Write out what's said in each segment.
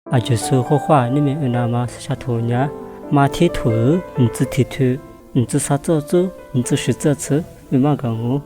阿就是好话，你们那么是啥头呢？马铁土，你自铁土，你自啥做做，你自是做做，你嘛讲我。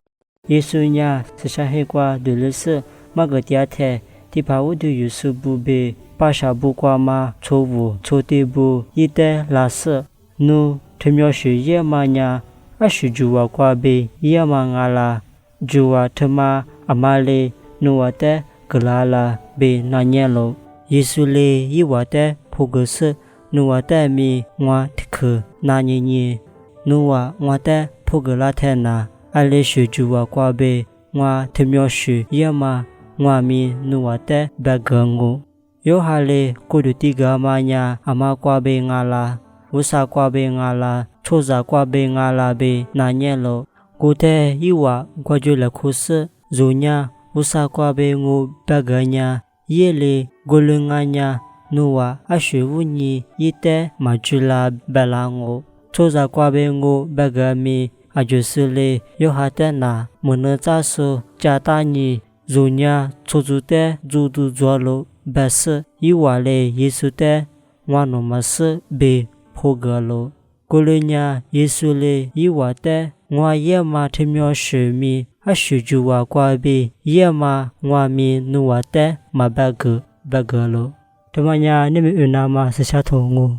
耶稣呢是啥黑瓜对了是，嘛个第二天，第八我对耶稣不被，把啥不挂嘛，错误错对不，一代拉是，努他苗是也嘛呢，阿是主啊挂被，也嘛阿拉，主啊他妈阿妈嘞，努啊的格拉拉被那年喽。耶稣嘞，伊话的普格斯，努话的咪我的克那年年，努话我的普格拉天那，阿勒是主话挂贝，我他苗是也嘛，我咪努话的白个我，有哈嘞，过度地个嘛呀，阿妈挂贝阿拉，乌萨挂贝阿拉，错啥挂贝阿拉贝那年咯，古代伊话挂住了苦斯，如呀，乌萨挂贝我白个呀。耶嘞，古伦安呀，努瓦阿学乌尼伊代马朱拉白拉我，错啥挂贝我白个米阿就是嘞，有哈的那莫能扎手加大尼，如呀错住的住都做了白事，伊话嘞耶稣的我诺马斯被破个了，古伦呀耶稣嘞伊话的我也嘛他苗是米。阿是主话挂贝，也嘛我咪努话的嘛白个咯。他妈呀，你们那嘛是啥头我？